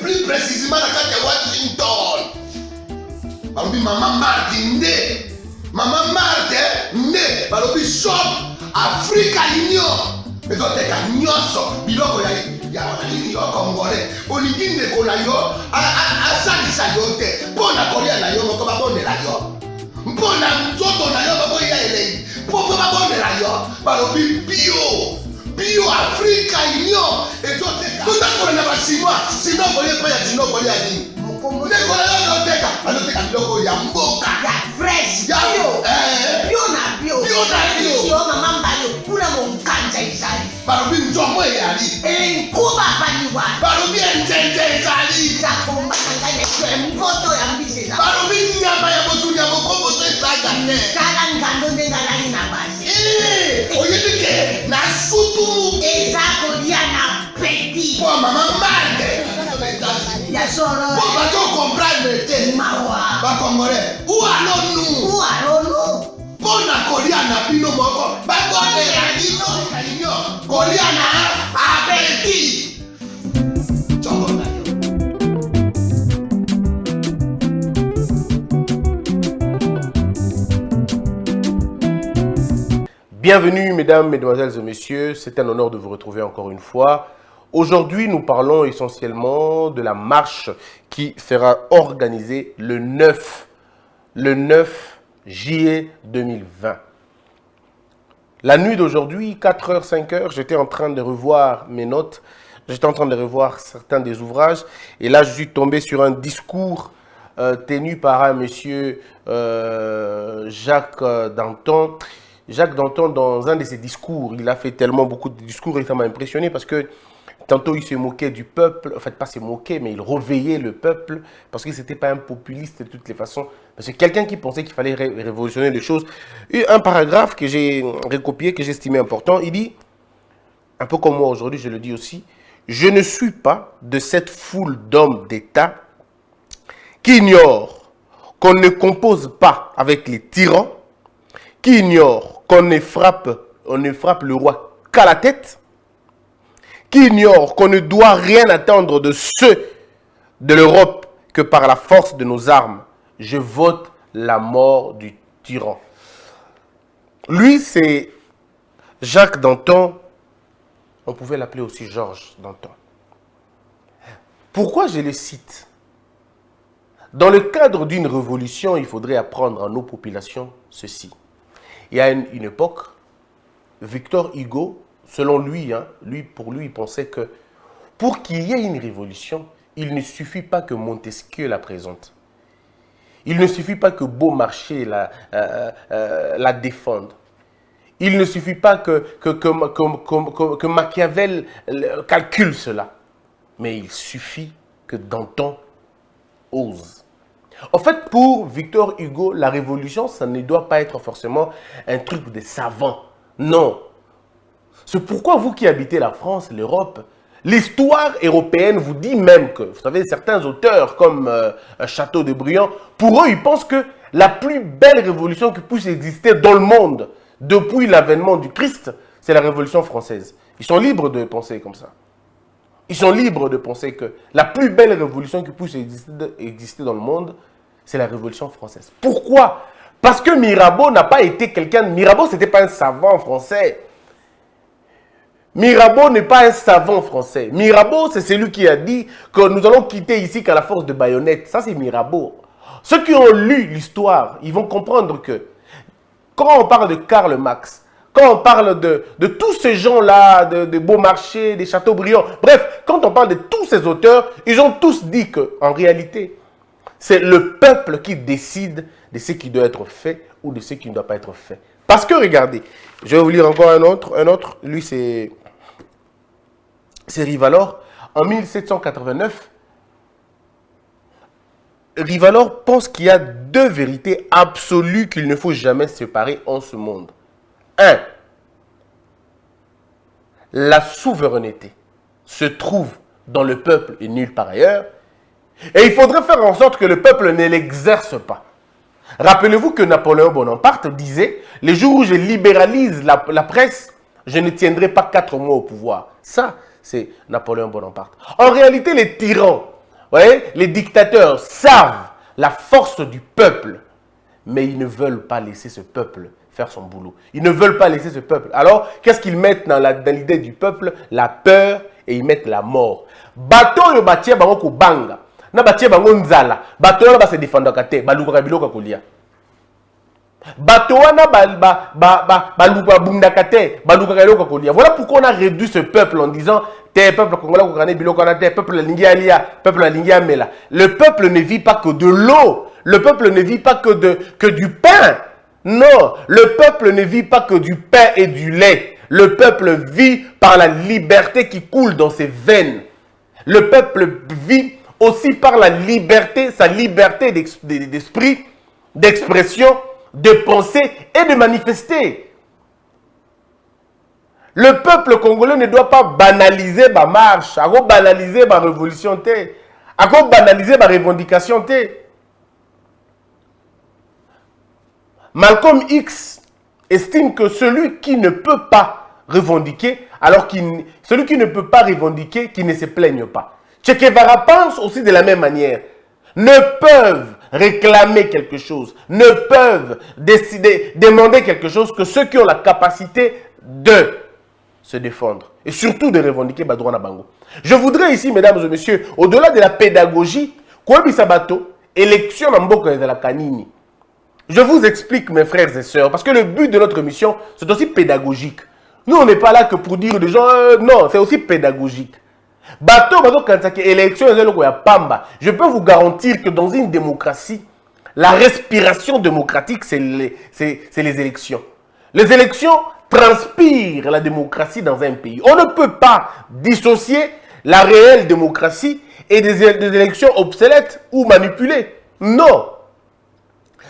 Plus précisément dans Washington. Maman Martin Maman Martin shop Africa Union. Mais on teka nyonso biloko ya congolais. Oliginde kola yo asalisa yo te. Pona kolia na yo moko babondela yo. Mpona nzoto na yo baboya elei. Poko babondela yo. Balobi bio Africa Union. Et toi teka. Tout d'accord na ba chinois. Sinon kolia pa ya chinois kolia ni. Nekola yo teka. Aloteka biloko ya mboka. Ya fresh. Ya bio na bio. Yo mama mbayo kuna monkanja izali. Barobi njomo yali. Kuba baniwa. Barobi njenje izali. Zakomba ngane mvoto ya mbiseza. Barobi nyama ya botu ya bokombo to isaga ne. Kala ngando ndengalani na basi. Oyedike na sutu. Ezako dia na petit. Kwa mama mande. Ya soro. Pour pas qu'on comprenne te. Mawa. Ba congolais. Où allons-nous? Pona kolia na bino moko. Ba kone ya dino kanyo. Kolia na abeti. Chongo na yo. Bienvenue mesdames, mesdemoiselles et messieurs, c'est un honneur de vous retrouver encore une fois. Aujourd'hui, nous parlons essentiellement de la marche qui sera organisée le 9 juillet 2020. La nuit d'aujourd'hui, 4h, 5h, j'étais en train de revoir mes notes, j'étais en train de revoir certains des ouvrages, et là je suis tombé sur un discours tenu par un monsieur Jacques Danton. Jacques Danton, dans un de ses discours, il a fait tellement beaucoup de discours et ça m'a impressionné parce que tantôt il se moquait du peuple, en fait pas se moquer, mais il réveillait le peuple parce que c'était pas un populiste de toutes les façons. C'est quelqu'un qui pensait qu'il fallait révolutionner les choses. Et un paragraphe que j'ai recopié, que j'estimais important, il dit, un peu comme moi aujourd'hui, je le dis aussi, je ne suis pas de cette foule d'hommes d'État qui ignorent qu'on ne compose pas avec les tyrans, qui ignore qu'on ne frappe le roi qu'à la tête, qui ignore qu'on ne doit rien attendre de ceux de l'Europe que par la force de nos armes, je vote la mort du tyran. Lui, c'est Jacques Danton, on pouvait l'appeler aussi Georges Danton. Pourquoi je le cite? Dans le cadre d'une révolution, il faudrait apprendre à nos populations ceci. Il y a une époque, Victor Hugo, selon lui, pour lui, il pensait que pour qu'il y ait une révolution, il ne suffit pas que Montesquieu la présente. Il ne suffit pas que Beaumarchais la défende. Il ne suffit pas que Machiavel calcule cela. Mais il suffit que Danton ose. En fait, pour Victor Hugo, la révolution, ça ne doit pas être forcément un truc de savant. Non. C'est pourquoi vous qui habitez la France, l'Europe, l'histoire européenne vous dit même que, vous savez, certains auteurs comme Chateaubriand, pour eux, ils pensent que la plus belle révolution qui puisse exister dans le monde depuis l'avènement du Christ, c'est la Révolution française. Ils sont libres de penser comme ça. Ils sont libres de penser que la plus belle révolution qui puisse exister dans le monde, c'est la Révolution française. Pourquoi? Parce que Mirabeau n'a pas été quelqu'un... Mirabeau, ce n'était pas un savant français. Mirabeau n'est pas un savant français. Mirabeau, c'est celui qui a dit que nous allons quitter ici qu'à la force de baïonnette. Ça, c'est Mirabeau. Ceux qui ont lu l'histoire, ils vont comprendre que quand on parle de Karl Marx, quand on parle de tous ces gens-là, de Beaumarchais, de Chateaubriand, bref, quand on parle de tous ces auteurs, ils ont tous dit qu'en réalité, c'est le peuple qui décide de ce qui doit être fait ou de ce qui ne doit pas être fait. Parce que, regardez, je vais vous lire encore un autre. Lui, c'est Rivalor. En 1789, Rivalor pense qu'il y a deux vérités absolues qu'il ne faut jamais séparer en ce monde. 1. La souveraineté se trouve dans le peuple et nulle part ailleurs. Et il faudrait faire en sorte que le peuple ne l'exerce pas. Rappelez-vous que Napoléon Bonaparte disait « Les jours où je libéralise la presse, je ne tiendrai pas 4 mois au pouvoir. » Ça, c'est Napoléon Bonaparte. En réalité, les tyrans, voyez, les dictateurs savent la force du peuple, mais ils ne veulent pas laisser ce peuple faire son boulot. Ils ne veulent pas laisser ce peuple. Alors, qu'est-ce qu'ils mettent dans l'idée du peuple? La peur, et ils mettent la mort. Bato yo batie bango ko banga. Na batie bango nzala. Bato yo ba se défendre kate, ba luka biloko kolia. Bato wana ba luka bunda kate, ba luka biloko kolia. Voilà pourquoi on a réduit ce peuple en disant te peuple congolais ko kané biloko na te peuple lingi alia, peuple lingi amela. Le peuple ne vit pas que de l'eau. Le peuple ne vit pas que du pain. Non, le peuple ne vit pas que du pain et du lait. Le peuple vit par la liberté qui coule dans ses veines. Le peuple vit aussi par la liberté, sa liberté d'esprit, d'expression, de penser et de manifester. Le peuple congolais ne doit pas banaliser ma marche, banaliser ma révolution, banaliser ma revendication. Malcolm X estime que celui qui ne peut pas revendiquer, celui qui ne peut pas revendiquer, qui ne se plaigne pas. Che Guevara pense aussi de la même manière. Ne peuvent réclamer quelque chose, ne peuvent demander quelque chose que ceux qui ont la capacité de se défendre et surtout de revendiquer droit na bango. Je voudrais ici, mesdames et messieurs, au-delà de la pédagogie, élection na mboka de la kanini. Je vous explique, mes frères et sœurs, parce que le but de notre mission, c'est aussi pédagogique. Nous, on n'est pas là que pour dire aux gens, non, c'est aussi pédagogique. Je peux vous garantir que dans une démocratie, la respiration démocratique, c'est les élections. Les élections transpirent la démocratie dans un pays. On ne peut pas dissocier la réelle démocratie et des élections obsolètes ou manipulées. Non.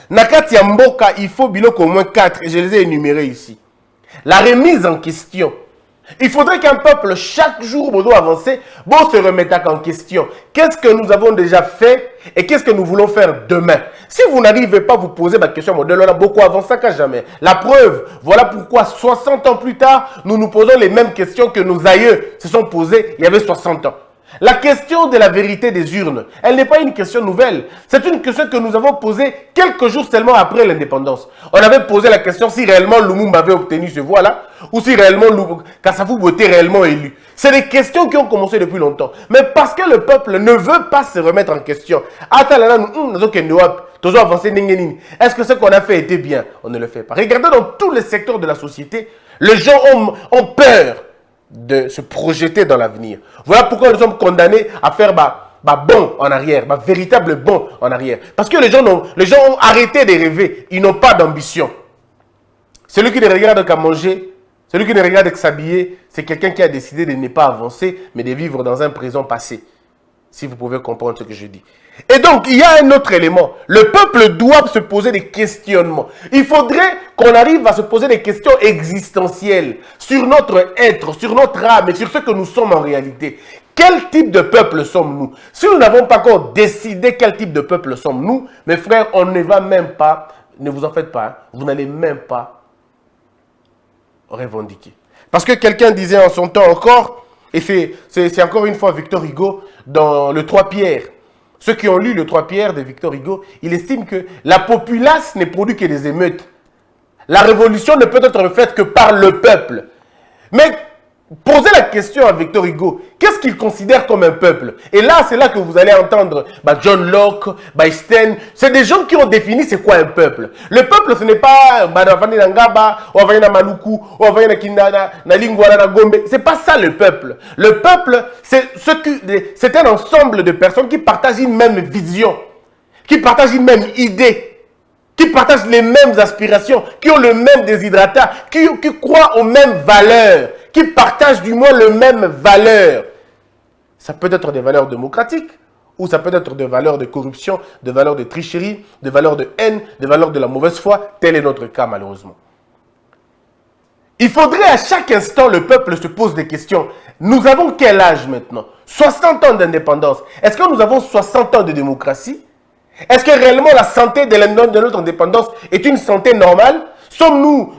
Nakati ya mboka, il faut biloko au moins 4, et je les ai énumérés ici. La remise en question. Il faudrait qu'un peuple, chaque jour, doit avancer, se remette en question. Qu'est-ce que nous avons déjà fait et qu'est-ce que nous voulons faire demain? Si vous n'arrivez pas à vous poser ma question, modèle, on a beaucoup avancé qu'à jamais. La preuve, voilà pourquoi 60 ans plus tard, nous nous posons les mêmes questions que nos aïeux se sont posées il y avait 60 ans. La question de la vérité des urnes, elle n'est pas une question nouvelle. C'est une question que nous avons posée quelques jours seulement après l'indépendance. On avait posé la question si réellement Lumumba avait obtenu ce voix-là ou si réellement Kassafou était réellement élu. C'est des questions qui ont commencé depuis longtemps. Mais parce que le peuple ne veut pas se remettre en question. Est-ce que ce qu'on a fait était bien? On ne le fait pas. Regardez dans tous les secteurs de la société, les gens ont peur de se projeter dans l'avenir. Voilà pourquoi nous sommes condamnés à faire bon en arrière, véritable bon en arrière. Parce que les gens ont arrêté de rêver, ils n'ont pas d'ambition. Celui qui ne regarde qu'à manger, celui qui ne regarde qu'à s'habiller, c'est quelqu'un qui a décidé de ne pas avancer, mais de vivre dans un présent passé. Si vous pouvez comprendre ce que je dis. Et donc, il y a un autre élément. Le peuple doit se poser des questionnements. Il faudrait qu'on arrive à se poser des questions existentielles sur notre être, sur notre âme et sur ce que nous sommes en réalité. Quel type de peuple sommes-nous? Si nous n'avons pas encore décidé quel type de peuple sommes-nous, mes frères, on ne va même pas, ne vous en faites pas, vous n'allez même pas revendiquer. Parce que quelqu'un disait en son temps encore, et c'est encore une fois Victor Hugo dans le 3 Pierres. Ceux qui ont lu le 3 Pierres de Victor Hugo, il estime que la populace ne produit que des émeutes. La révolution ne peut être faite que par le peuple. Mais posez la question à Victor Hugo, qu'est-ce qu'il considère comme un peuple? Et là, c'est là que vous allez entendre John Locke, Einstein. C'est des gens qui ont défini c'est quoi un peuple. Le peuple, ce n'est pas c'est pas ça le peuple. Le peuple, c'est un ensemble de personnes qui partagent une même vision, qui partagent une même idée, qui partagent les mêmes aspirations, qui ont le même déshydratat, qui croient aux mêmes valeurs, qui partagent du moins les mêmes valeurs. Ça peut être des valeurs démocratiques, ou ça peut être des valeurs de corruption, des valeurs de tricherie, des valeurs de haine, des valeurs de la mauvaise foi. Tel est notre cas, malheureusement. Il faudrait à chaque instant, le peuple se pose des questions. Nous avons quel âge maintenant? 60 ans d'indépendance. Est-ce que nous avons 60 ans de démocratie? Est-ce que réellement la santé de notre indépendance est une santé normale? Souffrons-nous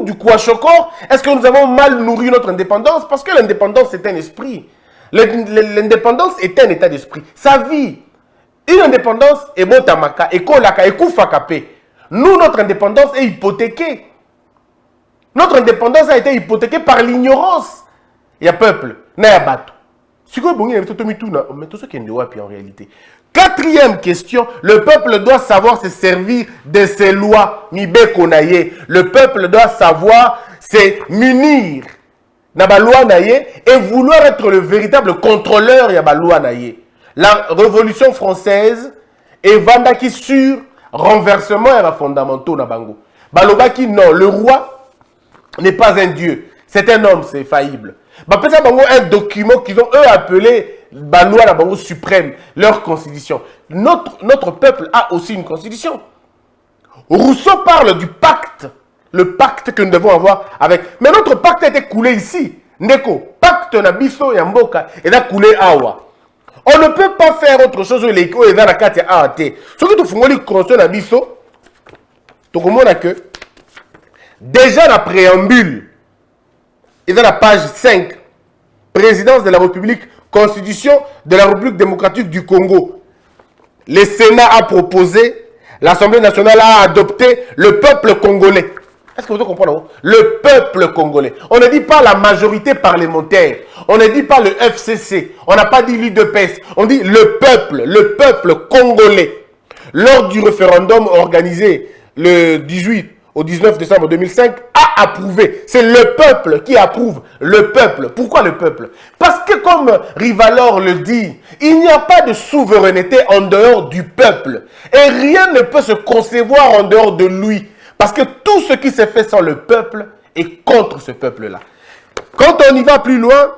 du Kwashokor? Est-ce que nous avons mal nourri notre indépendance? Parce que l'indépendance c'est un esprit. L'indépendance est un état d'esprit. Sa vie. Une indépendance est botamaka, et kolaka, et koufakape. Nous, notre indépendance est hypothéquée. Notre indépendance a été hypothéquée par l'ignorance. Il y a peuple, il y a bateau. C'est quoi tout ce qui est en réalité. Quatrième question, le peuple doit savoir se servir de ses lois. Le peuple doit savoir se munir et vouloir être le véritable contrôleur de la loi. La Révolution française est vendaki sur renversement et fondamentaux na bango. Balobaki non, le roi n'est pas un dieu, c'est un homme, c'est faillible. Bapesa bango un document qu'ils ont eux appelé la loi na bango suprême, leur constitution. Notre peuple a aussi une constitution. Rousseau parle du pacte, le pacte que nous devons avoir avec. Mais notre pacte a été coulé ici. Ndeko, pacte na biso ya mboka et a coulé awa. On ne peut pas faire autre chose que les échos et dans la carte AAT. Ce que tu fais, les constitutions na biso, tu comprends que déjà la préambule, et dans la page 5, présidence de la République, constitution de la République démocratique du Congo. Le Sénat a proposé, l'Assemblée nationale a adopté le peuple congolais. Est-ce que vous comprenez? Le peuple congolais. On ne dit pas la majorité parlementaire. On ne dit pas le FCC. On n'a pas dit l'UDPS. On dit le peuple congolais. Lors du référendum organisé le 18 au 19 décembre 2005, a approuvé. C'est le peuple qui approuve. Le peuple. Pourquoi le peuple? Parce que comme Rivalor le dit, il n'y a pas de souveraineté en dehors du peuple. Et rien ne peut se concevoir en dehors de lui. Parce que tout ce qui s'est fait sans le peuple est contre ce peuple-là. Quand on y va plus loin,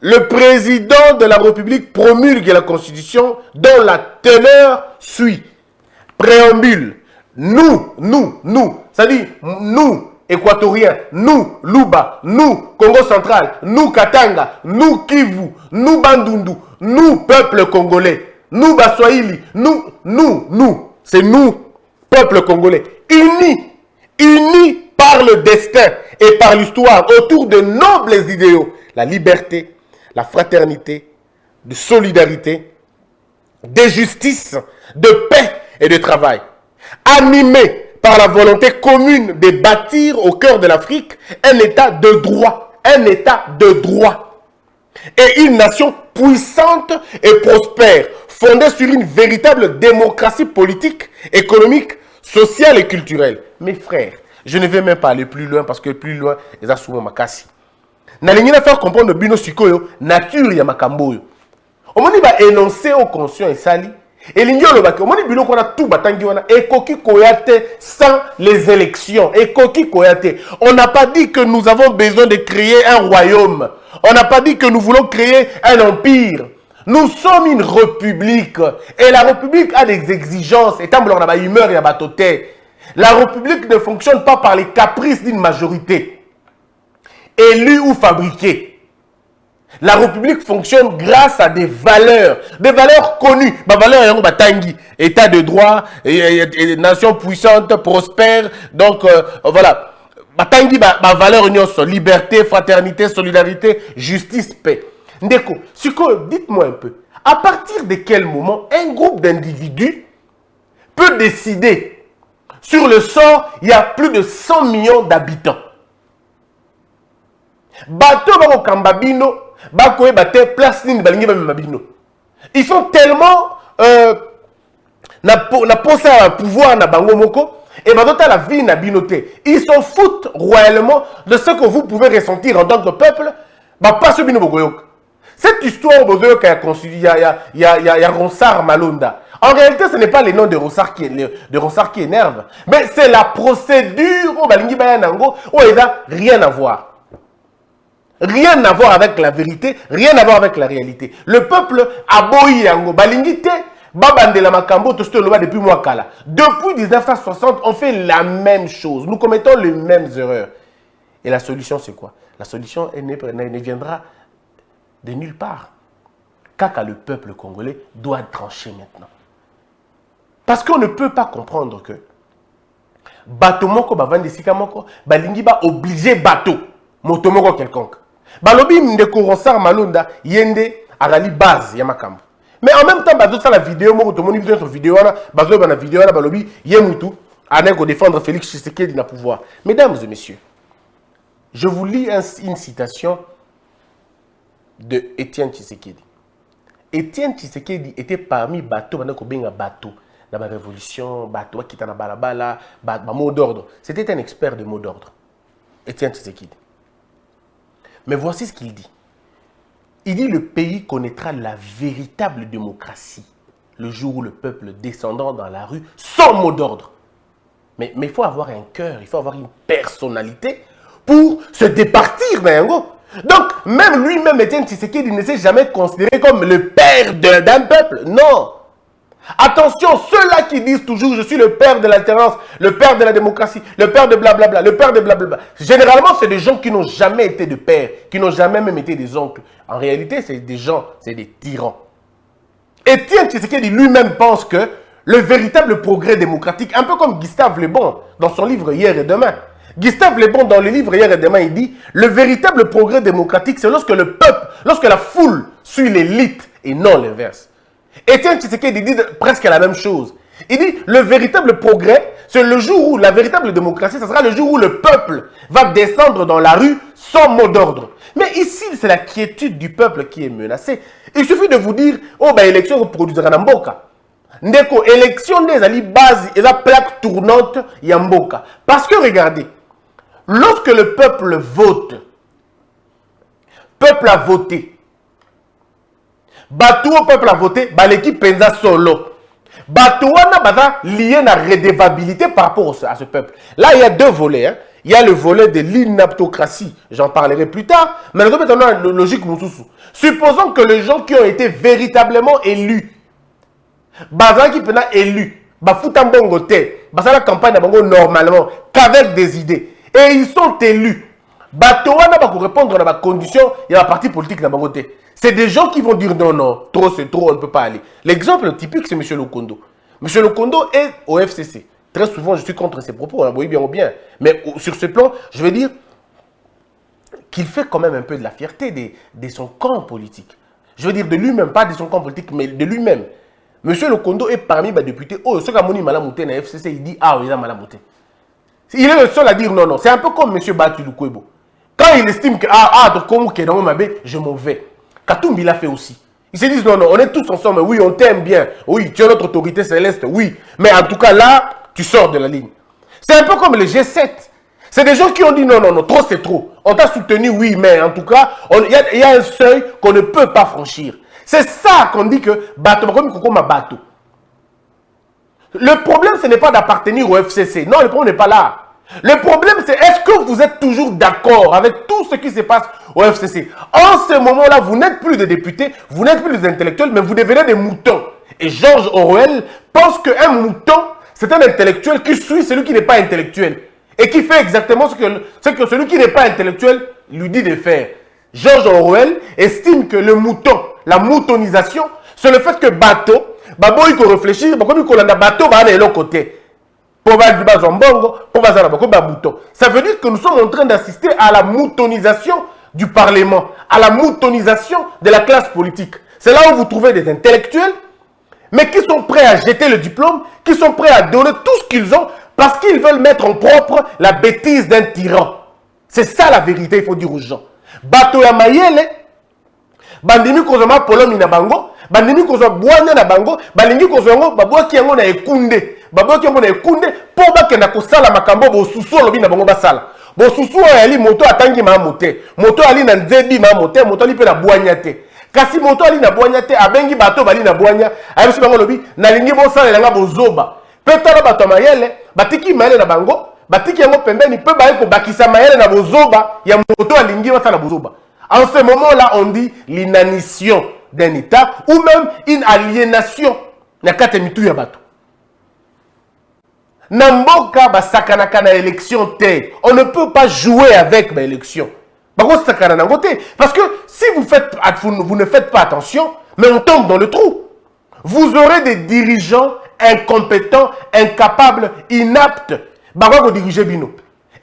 le président de la République promulgue la Constitution dont la teneur suit. Préambule. Nous, c'est-à-dire nous, Équatoriens, nous, Luba, nous, Congo central, nous, Katanga, nous, Kivu, nous, Bandundu, nous, peuple congolais, nous, Baswahili, nous, c'est nous, peuple congolais, unis par le destin et par l'histoire autour de nobles idéaux, la liberté, la fraternité, de solidarité, de justice, de paix et de travail. Animés par la volonté commune de bâtir au cœur de l'Afrique un état de droit, et une nation puissante et prospère, fondée sur une véritable démocratie politique, économique, sociale et culturelle. Mes frères, je ne vais même pas aller plus loin parce que plus loin, ils ont souvent ma casse. Nalingi na faire comprendre bino sikoyo nature ya makambo yo. Omoni ba énoncer au conscient et sali. Et l'ingénieur le baki, omoni bilo kona tout batangi wana ekoki koyate sans les élections. Ekoki koyate. On n'a pas dit que nous avons besoin de créer un royaume. On n'a pas dit que nous voulons créer un empire. Nous sommes une république. Et la république a des exigences. Et tant que l'on a humeur et batoté. La république ne fonctionne pas par les caprices d'une majorité, élue ou fabriquée. La république fonctionne grâce à des valeurs connues. Des valeurs batangi, état de droit, nation puissante, prospère. Donc voilà. Batangi, valeur liberté, fraternité, solidarité, justice, paix. Ndeko, dites-moi un peu. À partir de quel moment un groupe d'individus peut décider sur le sort, il y a plus de 100 millions d'habitants. Bateau bako kambabino, bako bate place ni balingi ba mabino. Ils sont tellement na posa un pouvoir na bango moko et batota la vie na binoté. Ils s'en foutent royalement de ce que vous pouvez ressentir en tant que peuple, ba pas ce bino bogoyok. Cette histoire bogoyok a construit il y a Ronsard Malonda. En réalité, ce n'est pas les noms de Ronsard qui énervent, mais c'est la procédure où balingi ba nango où il n'a rien à voir. Rien à voir avec la vérité, rien à voir avec la réalité. Le peuple a boyi yango balingite babandela makambo to stolo depuis moi kala. Depuis 1960, on fait la même chose. Nous commettons les mêmes erreurs. Et la solution c'est quoi? La solution elle ne viendra de nulle part. Kaka le peuple congolais doit trancher maintenant. Parce qu'on ne peut pas comprendre que bateau moko bavandi sika moko balingi ba obligé bateau moto moko quelconque balobi ndeko Ronsard Malonda yende arali base ya makambo mais en même temps bazo ça la vidéo moko to moni biso sur vidéo wana bazo ba na vidéo wana balobi yemutu anen ko défendre Félix Tshisekedi na pouvoir. Mesdames et messieurs, je vous lis une citation de Étienne Tshisekedi. Étienne Tshisekedi était parmi bateau pendant qu'on benga bateau dans la révolution, bateau qui était dans balabala, mot d'ordre. C'était un expert de mots d'ordre. Étienne Tshisekedi. Mais voici ce qu'il dit. Il dit le pays connaîtra la véritable démocratie le jour où le peuple descendra dans la rue sans mot d'ordre. Mais il faut avoir un cœur, il faut avoir une personnalité pour se départir d'un go. Donc, même lui-même, Étienne Tshisekedi, ne s'est jamais considéré comme le père d'un peuple. Non. Attention, ceux-là qui disent toujours « je suis le père de l'alternance, le père de la démocratie, le père de blablabla, le père de blablabla ». Généralement, c'est des gens qui n'ont jamais été de pères, qui n'ont jamais même été des oncles. En réalité, c'est des gens, c'est des tyrans. Étienne Tshisekedi lui-même pense que le véritable progrès démocratique, un peu comme Gustave Le Bon dans son livre « Hier et demain ». Gustave Le Bon dans le livre « Hier et demain », il dit « le véritable progrès démocratique, c'est lorsque le peuple, lorsque la foule suit l'élite et non l'inverse ». Étienne Tshisekedi dit presque la même chose. Il dit le véritable progrès, c'est le jour où la véritable démocratie, ce sera le jour où le peuple va descendre dans la rue sans mot d'ordre. Mais ici, c'est la quiétude du peuple qui est menacée. Il suffit de vous dire, oh, ben, élection produira na mboka. Ndeko, élection des ali base et la plaque tournante yamboka. Parce que regardez, lorsque le peuple vote, peuple a voté. Batou au peuple a voté, l'équipe penza solo. Batou a lié à la redevabilité par rapport à ce peuple. Là, il y a deux volets. Hein. Il y a le volet de l'inaptocratie, j'en parlerai plus tard, mais nous avons une logique moussoussou. Supposons que les gens qui ont été véritablement élus, Bazan qui peut être élu, Bafoutan Bongo Te, Bazan la campagne normalement, qu'avec des idées, et ils sont élus. Batoana va répondre à la condition, il y a la partie politique dans Bongo Te. C'est des gens qui vont dire non, non, trop c'est trop, on ne peut pas aller. L'exemple typique, c'est M. Lokondo. M. Lokondo est au FCC. Très souvent, je suis contre ses propos, on voit bien ou bien. Mais sur ce plan, je veux dire qu'il fait quand même un peu de la fierté de son camp politique. Je veux dire de lui-même, pas de son camp politique, mais de lui-même. M. Lokondo est parmi les députés. Oh, ce qu'a moni malamouté dans le FCC, il dit ah, il a malamouté. Il est le seul à dire non, non. C'est un peu comme M. Batu Lukwebo. Quand il estime que je m'en vais. Katumbi l'a fait aussi. Ils se disent non, non, on est tous ensemble. Oui, on t'aime bien. Oui, tu as notre autorité céleste. Oui. Mais en tout cas, là, tu sors de la ligne. C'est un peu comme le G7. C'est des gens qui ont dit non, non, non, trop c'est trop. On t'a soutenu, oui, mais en tout cas, il y a un seuil qu'on ne peut pas franchir. C'est ça qu'on dit que bateau, bateau. Le problème, ce n'est pas d'appartenir au FCC. Non, le problème n'est pas là. Le problème, c'est est-ce que vous êtes toujours d'accord avec tout ce qui se passe au FCC? En ce moment-là, vous n'êtes plus des députés, vous n'êtes plus des intellectuels, mais vous devenez des moutons. Et George Orwell pense qu'un mouton, c'est un intellectuel qui suit celui qui n'est pas intellectuel. Et qui fait exactement ce que celui qui n'est pas intellectuel lui dit de faire. George Orwell estime que le mouton, la moutonisation, c'est le fait que bateau, il faut réfléchir, bateau, de l'autre côté. Ça veut dire que nous sommes en train d'assister à la moutonisation du Parlement, à la moutonisation de la classe politique. C'est là où vous trouvez des intellectuels, mais qui sont prêts à jeter le diplôme, qui sont prêts à donner tout ce qu'ils ont, parce qu'ils veulent mettre en propre la bêtise d'un tyran. C'est ça la vérité, il faut dire aux gens. Bato ya mayele, bandimi kozoma polomi na bango, bandimi kozoma boanya na bango, balingi kozongo, babwaki yango na ekunde. Babwaki yango na ekunde, po bakenda kosala makambo bosusu olobi na bango basala. Bosusu ali moto atangi mamote. Moto ali na nzebi mamote, moto ali pe na boanya te. Kasi moto ali na boanya te, abengi bato bali na boanya, ayebi bango lobi, nalingi bosala nga bozoba. Petala bato mayele, batiki mayele na bango, batiki yango pembeni pe baye ko bakisa mayele na bozoba, ya moto alingi basala bozoba. En ce moment-là, on dit l'inanition d'un État ou même une aliénation. Na kate mitu ya bato. Namboka basakanaka na élection te. On ne peut pas jouer avec l'élection. Parce que si vous ne faites pas attention, mais on tombe dans le trou. Vous aurez des dirigeants incompétents, incapables, inaptes. Bako diriger bino.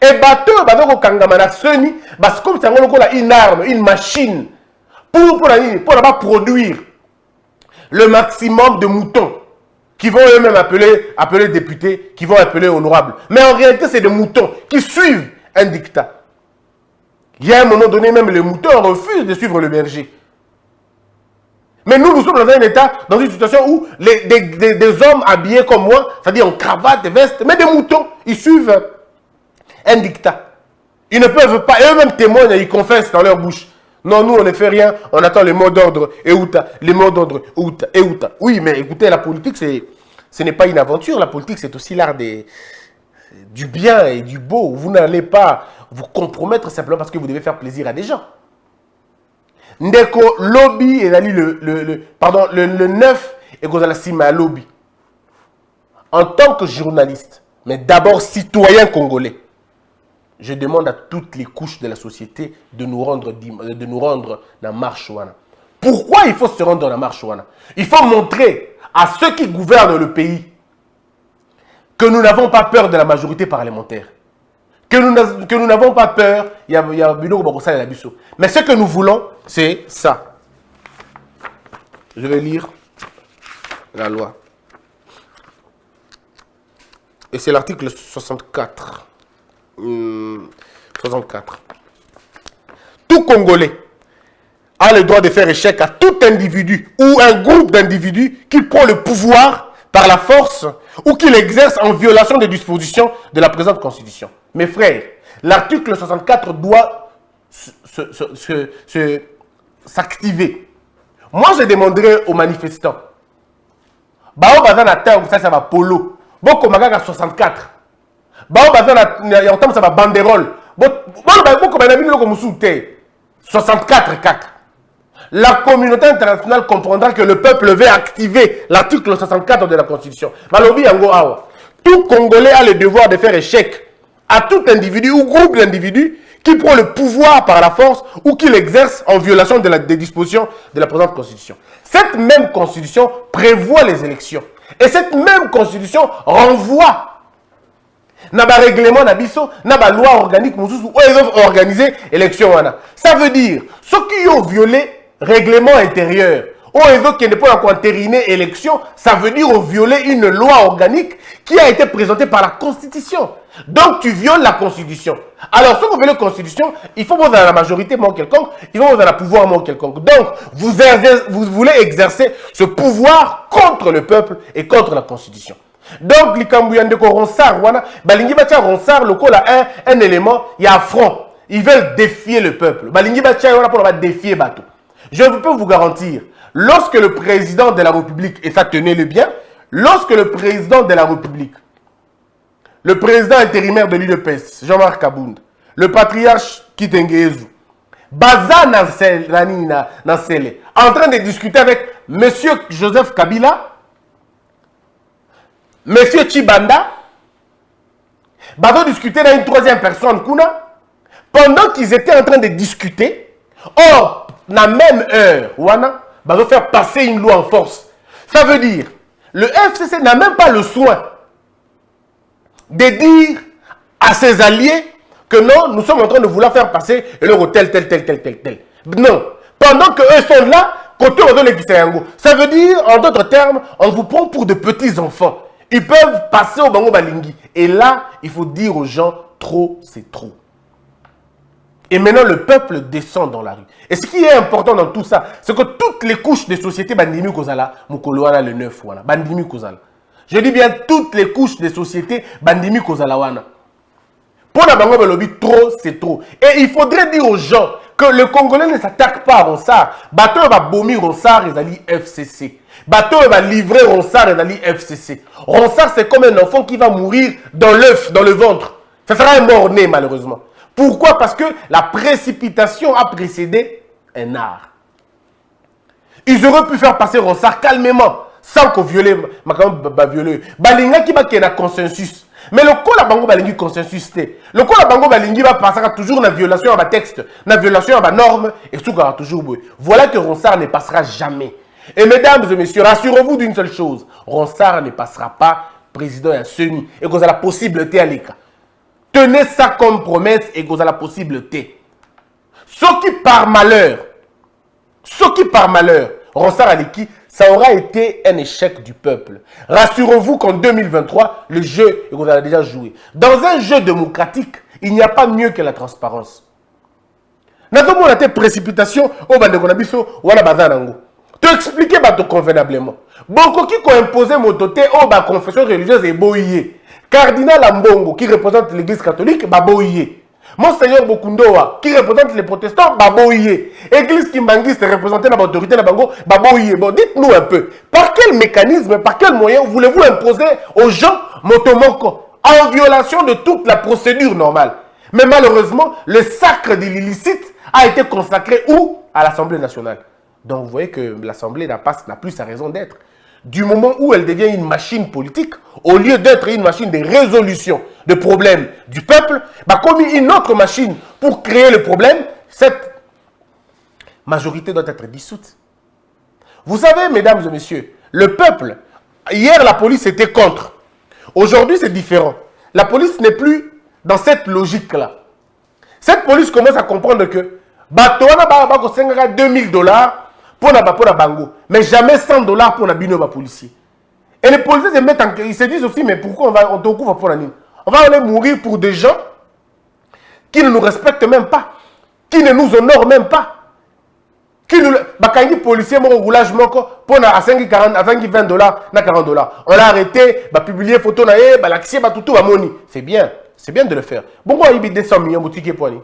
Et bateau, bateau kangamana seni, parce que comme ça on a une arme, une machine pour produire le maximum de moutons qui vont eux-mêmes appeler députés, qui vont appeler honorables. Mais en réalité, c'est des moutons qui suivent un dictat. Il y a un moment donné, même les moutons refusent de suivre le berger. Mais nous sommes dans un état, dans une situation où des hommes habillés comme moi, c'est-à-dire en cravate, vestes, mais des moutons, ils suivent un dictat. Ils ne peuvent pas, eux-mêmes témoignent, ils confessent dans leur bouche. Non, nous, on ne fait rien, on attend les mots d'ordre, et outa, les mots d'ordre, outa, et outa. Oui, mais écoutez, la politique, ce n'est pas une aventure, la politique, c'est aussi l'art du bien et du beau. Vous n'allez pas vous compromettre simplement parce que vous devez faire plaisir à des gens. Ndeko lobby et le 9 et Gonzala Sima lobby. En tant que journaliste, mais d'abord citoyen congolais, je demande à toutes les couches de la société de nous rendre dans la marche. Pourquoi il faut se rendre dans la marche? Il faut montrer à ceux qui gouvernent le pays que nous n'avons pas peur de la majorité parlementaire. Que nous n'avons pas peur, il y a la biso. Mais ce que nous voulons, c'est ça. Je vais lire la loi. Et c'est l'article 64. 64. Tout Congolais a le droit de faire échec à tout individu ou un groupe d'individus qui prend le pouvoir par la force ou qui l'exerce en violation des dispositions de la présente Constitution. Mes frères, l'article 64 doit s'activer. Moi, je demanderai aux manifestants. Bao bazana terre, ça va polo. Boko magaga 64. Bao bazana yotam ça va banderole. Boko banamini loko musute. 64 4. La communauté internationale comprendra que le peuple veut activer l'article 64 de la Constitution. Malobi yango awa. Tout Congolais a le devoir de faire échec à tout individu ou groupe d'individus qui prend le pouvoir par la force ou qui l'exerce en violation des dispositions de la présente Constitution. Cette même Constitution prévoit les élections. Et cette même Constitution renvoie na ba règlement na biso, na ba loi organique mususu où ils doivent organiser élection wana. Ça veut dire ceux qui ont violé règlement intérieur, ou ils veulent qu'il ne peut pas entériner élection, ça veut dire violer une loi organique qui a été présentée par la Constitution. Donc tu violes la Constitution. Alors si vous violez la Constitution, il faut vous avoir la majorité moins quelconque, il faut vous avoir le pouvoir moins quelconque. Donc vous voulez exercer ce pouvoir contre le peuple et contre la Constitution. Donc les Cambouillans Ronsard, Balingi Batia Ronsard, le col a un élément, il y a affront. Ils veulent défier le peuple. Balingi Batia pour défier Bateau. Je peux vous garantir, lorsque le président de la République, et ça tenez-le bien, lorsque le président de la République, le président intérimaire de l'UDPS, Jean-Marc Kabound, le patriarche Kitengezu, Baza Nansele, en train de discuter avec M. Joseph Kabila, M. Chibanda, Baza discuter avec une troisième personne, Kuna, pendant qu'ils étaient en train de discuter, or, dans la même heure, Wana, Baza faire passer une loi en force. Ça veut dire, le FCC n'a même pas le soin de dire à ses alliés que non, nous sommes en train de vouloir faire passer leur hôtel tel. Non. Pendant qu'eux sont là, côté ça veut dire, en d'autres termes, on vous prend pour de petits enfants. Ils peuvent passer au Bango Balingi. Et là, il faut dire aux gens, trop, c'est trop. Et maintenant, le peuple descend dans la rue. Et ce qui est important dans tout ça, c'est que toutes les couches de société, Bandimi Kozala, Mukoloana le 9, wana, Bandimi Kozala. Je dis bien toutes les couches de société, Bandimi Kozala wana. Pour la Bango Belobi, trop, c'est trop. Et il faudrait dire aux gens que le Congolais ne s'attaque pas à Ronsard. Bateau va bomber Ronsard et Zali FCC. Bateau va livrer Ronsard et Zali FCC. Ronsard, c'est comme un enfant qui va mourir dans l'œuf, dans le ventre. Ça sera un mort-né, malheureusement. Pourquoi? Parce que la précipitation a précédé un art. Ils auraient pu faire passer Ronsard calmement, sans qu'on viole, Balinga qui va qu'il y ait un consensus. Mais le coup la bango balingi consensus té. Le coup la bango balingi va passer toujours la violation à ma texte, la violation à ma norme et tout sera toujours beau. Voilà que Ronsard ne passera jamais. Et mesdames et messieurs, rassurez-vous d'une seule chose, Ronsard ne passera pas président à Seni et que vous avez la possibilité à l'écart. Tenez ça comme promesse et que vous avez la possibilité. Ce qui par malheur, Ronsard Aleki, ça aura été un échec du peuple. Rassurez-vous qu'en 2023, le jeu, et vous avez déjà joué. Dans un jeu démocratique, il n'y a pas mieux que la transparence. Nous avons été précipitation au Bandekonabiso ou à la Bazanango. Tu expliquer convenablement. Beaucoup qui ont imposé mon doté au confession religieuse et boyé. Cardinal Ambongo qui représente l'église catholique, baboyé. Monseigneur Bokundoa, qui représente les protestants, baboyé. Église Kimbangiste représentée dans l'autorité de Bango, baboyé. Bon, dites-nous un peu, par quel mécanisme, par quel moyen voulez-vous imposer aux gens motomoko en violation de toute la procédure normale? Mais malheureusement, le sacre de l'illicite a été consacré où? À l'Assemblée nationale. Donc vous voyez que l'Assemblée n'a plus sa raison d'être. Du moment où elle devient une machine politique, au lieu d'être une machine de résolution de problèmes du peuple, comme une autre machine pour créer le problème, cette majorité doit être dissoute. Vous savez, mesdames et messieurs, le peuple, hier la police était contre. Aujourd'hui c'est différent. La police n'est plus dans cette logique-là. Cette police commence à comprendre que Batouana ba 2000 $. Pour la bango, mais jamais 100 $ pour la bino policier. Et les policiers se mettent ils se disent aussi, mais pourquoi on te couvre pour la nuit? On va aller mourir pour des gens qui ne nous respectent même pas, qui ne nous honorent même pas. Qui nous, bakangi policier mon roulage moko pour na à 5 à 20 $, na 40 $. On l'a arrêté, ba publier photo na ba l'axi ba tout moni. C'est bien de le faire. Bon, il y a 200 millions boutique poani.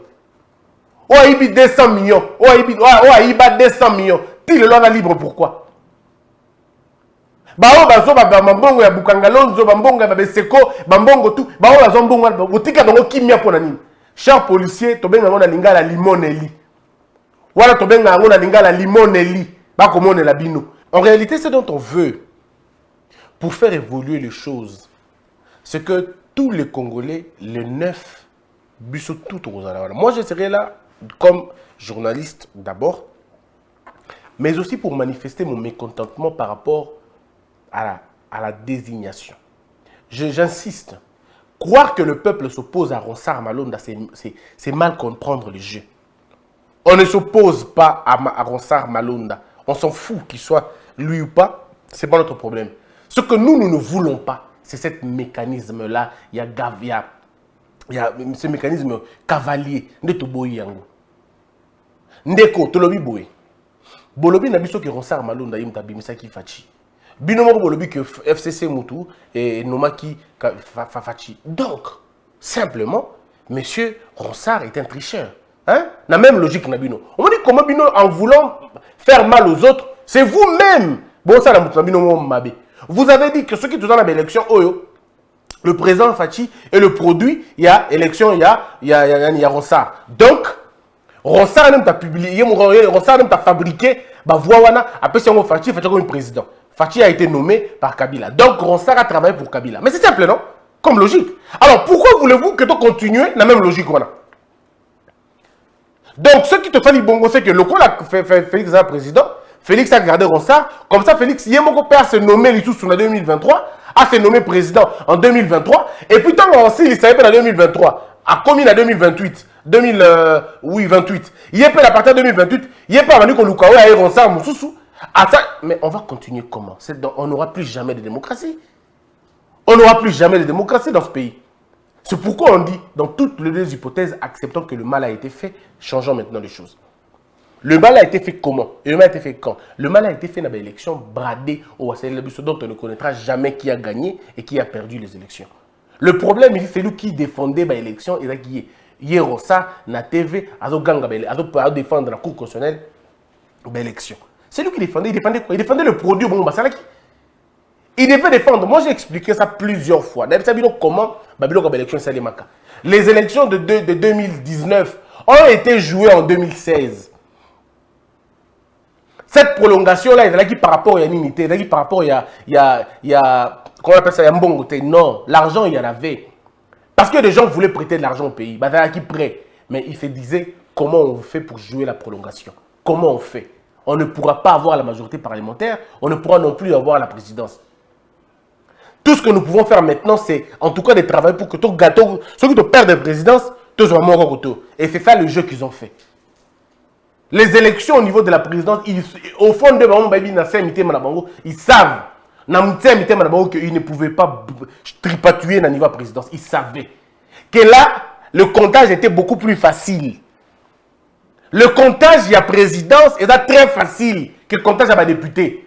Oh, il y a 200 millions. Oh, il y a 200 millions. Il est libre, pourquoi? Bambongo ya Bukangalonzo, bambongo ya Beseko, bambongo tout. Bambongo botika bango kimia pona nini. Cher policier, tobenga ngona lingala limoneli. Wala tobenga ngona lingala limoneli. Ba komone la bino. En réalité, c'est dont on veut pour faire évoluer les choses. C'est que tous les Congolais, le 9, busso tout aux ala. Moi, je serai là comme journaliste d'abord, mais aussi pour manifester mon mécontentement par rapport à la désignation. J'insiste. Croire que le peuple s'oppose à Ronsard Malonda, c'est mal comprendre le jeu. On ne s'oppose pas à Ronsard Malonda. On s'en fout qu'il soit lui ou pas. Ce n'est pas notre problème. Ce que nous ne voulons pas, c'est ce mécanisme-là. Il y a ce mécanisme cavalier. Ndeko, tolobi boé. Bolobi na biso ki Ronsard Malonda yim tabimisa ki fachi. Binomo bolobi que FCC Moutou et Nomaki fachi. Donc, simplement, monsieur Ronsard est un tricheur. Hein? La même logique na bino. On dit comment bino en voulant faire mal aux autres, c'est vous-même. Bon ça la bino mabe. Vous avez dit que ceux qui sont dans l'élection oyo, le président Fachi et le produit, il y a élection, il y a Ronsard. Donc Ronsard même t'a publié, Ronsard même t'a fabriqué, voilà, après c'est un Fachi, Fachi comme président. Fachi a été nommé par Kabila. Donc Ronsard a travaillé pour Kabila. Mais c'est simple, non? Comme logique. Alors pourquoi voulez-vous que tu continues la même logique voilà? Donc ce qui te fait du bon, c'est que le coup a fait Félix a président, Félix a gardé Ronsard, comme ça Félix, Yemoko Père s'est nommé en 2023, a s'est nommé président en 2023, et puis tant aussi il savait pas en 2023, a commis en 2028. 2028. Il est pas à partir de 2028. Il est pas venu qu'on nous casse à Ronsard Moussoussou. Mais on va continuer comment? On n'aura plus jamais de démocratie. On n'aura plus jamais de démocratie dans ce pays. C'est pourquoi on dit, dans toutes les deux hypothèses, acceptons que le mal a été fait, changeons maintenant les choses. Le mal a été fait comment? Et le mal a été fait quand? Le mal a été fait dans l'élection bradée au Wassaï-Lebusso, dont on ne connaîtra jamais qui a gagné et qui a perdu les élections. Le problème, c'est lui qui défendait l'élection et qui est. Hier, ça, na TV, à défendre la Cour constitutionnelle, l'élection. C'est lui qui défendait. Il défendait quoi? Il défendait le produit. Bon, il devait défendre. Moi, j'ai expliqué ça plusieurs fois. D'ailleurs, comment l'élection les élections de 2019 ont été jouées en 2016. Cette prolongation-là, il y a qui par rapport à l'unité, il y a qui par rapport à comment on appelle ça, il y a un bon côté. Non, l'argent, il y en avait. Parce que les gens voulaient prêter de l'argent au pays. Il y a qui prêt. Mais il se disait comment on fait pour jouer la prolongation. Comment on fait? On ne pourra pas avoir la majorité parlementaire. On ne pourra non plus avoir la présidence. Tout ce que nous pouvons faire maintenant, c'est en tout cas de travailler pour que ton gâteau, ceux qui te perdent de présidence, te soient morts au couteau. Et c'est ça le jeu qu'ils ont fait. Les élections au niveau de la présidence, au fond de ils savent qu'ils ne pouvaient pas tripatuer dans le niveau de la présidence. Ils savaient que là, le comptage était beaucoup plus facile. Le comptage il y a présidence est très facile que le comptage à la députée.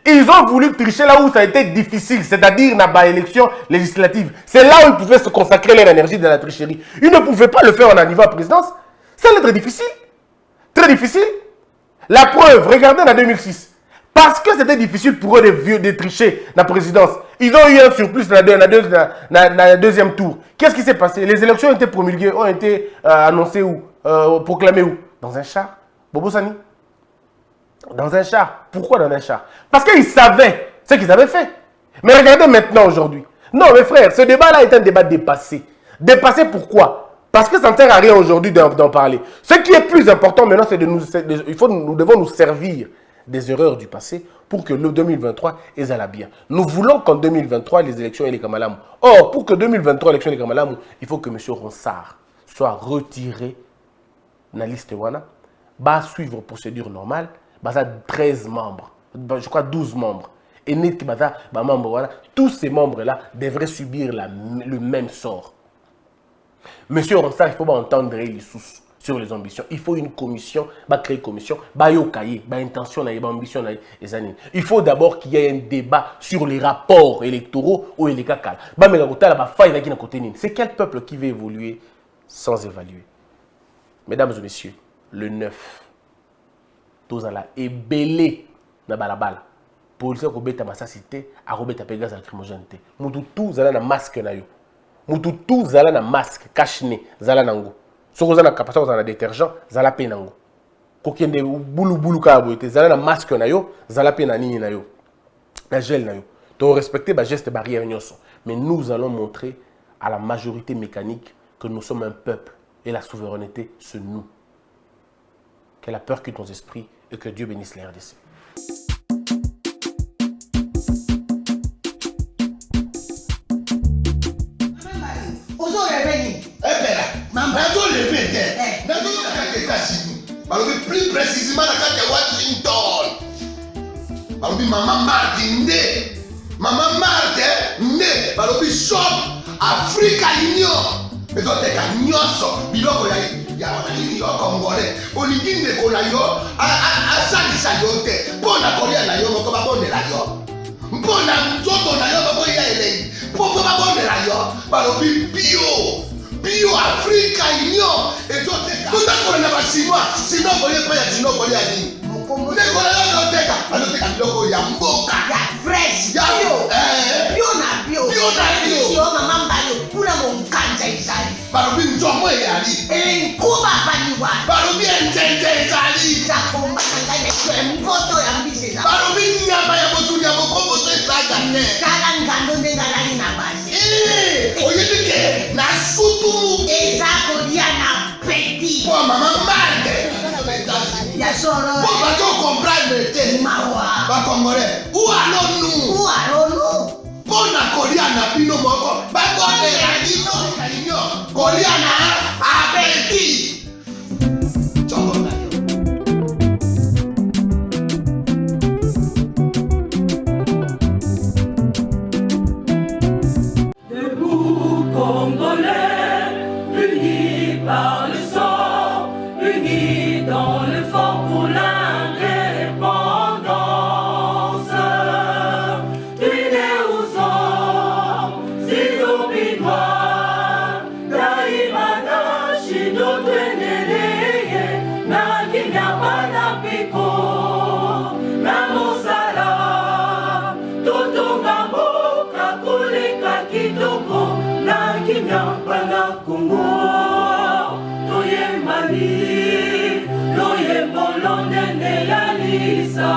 Ils ont voulu tricher là où ça a été difficile, c'est-à-dire dans l'élection législative. C'est là où ils pouvaient se consacrer leur énergie de la tricherie. Ils ne pouvaient pas le faire en niveau de présidence. Ça allait être difficile. Très difficile. La preuve, regardez en 2006. Parce que c'était difficile pour eux de tricher dans la présidence. Ils ont eu un surplus dans le deuxième tour. Qu'est-ce qui s'est passé? Les élections ont été promulguées, ont été annoncées où? Proclamées où? Dans un char. Bobo Sani. Dans un char. Pourquoi dans un char? Parce qu'ils savaient ce qu'ils avaient fait. Mais regardez maintenant aujourd'hui. Non, mes frères, ce débat-là est un débat dépassé. Dépassé pourquoi? Parce que ça ne sert à rien aujourd'hui d'en parler. Ce qui est plus important maintenant, c'est nous devons nous servir des erreurs du passé pour que le 2023 ait à la bien. Nous voulons qu'en 2023, les élections aient les Kamalam. Or, pour que 2023, l'élection des Kamalam, il faut que M. Ronsard soit retiré dans la liste Wana, va suivre procédure normale, va 13 membres, je crois 12 membres. Et tous ces membres-là devraient subir le même sort. Monsieur Ronsard, il faut entendre les sous sur les ambitions. Il faut une commission, créer une commission, intention, ambition. Il faut d'abord qu'il y ait un débat sur les rapports électoraux au Elekakal. C'est quel peuple qui veut évoluer sans évaluer? Mesdames et messieurs, le 9, tous à la ébélé na balabala. Policier ko beta masasité, a robeta pegaz lacrymogène. Mutu tout zala na masque na yo. Mutu tout zala na masque, cache-nez, zala nango. Soko zala kapasa zala détergent, zala pe nango. Kokende bulu ka boite, zala na masque na yo, zala pe na nini na yo. Na gel na yo. Donc respecter ba geste barrière nyonso. Mais nous allons montrer à la majorité mécanique que nous sommes un peuple et la souveraineté se noue. Que la peur quitte nos esprits et que Dieu bénisse les RDC. Plus précisément dans Washington. Maman Martin Maman Martin balobi shop Africa Union. Mais donc nyonso biloko ya nini yo congolais. Olingi ndeko na yo asalisa yo te. Mpona kolia na yo moko babondela yo. Mpona nzoto na yo baboya elengi. Poko babondela yo balobi bio Africa Union. Et donc tout d'accord na basinois sinon kolia pa ya sinon kolia nini. Ndeko na yo teka aloteka biloko ya mboka ya fresh ya bio yo mama mbayo kuna monkanja izali balobi nzomo eyali nkuba baniwa balobi enjenje ezali takomba ngane mpoto ya mbise za balobi nyama ya botu ya bokombo to ezaga te kala ngando ndengalali na basi oyebike na sutu ezako dia na petit po mama mande ya soro po bato comprendre te mawa ba congolais ou allons-nous pona kolia na bino moko bakondela bino kolia na abeti chongo na yo. Debout Congolais, unis par le sang, unis dans le fort pour l'indépendance. Tuinez aux hommes, si opinois, daimana shido tuendeleye, na kinyamana piko, na mosala, totonga mboka kuleka kitoko, na kinyamana Kongo, toyembani, loyembo lonene ya lisa.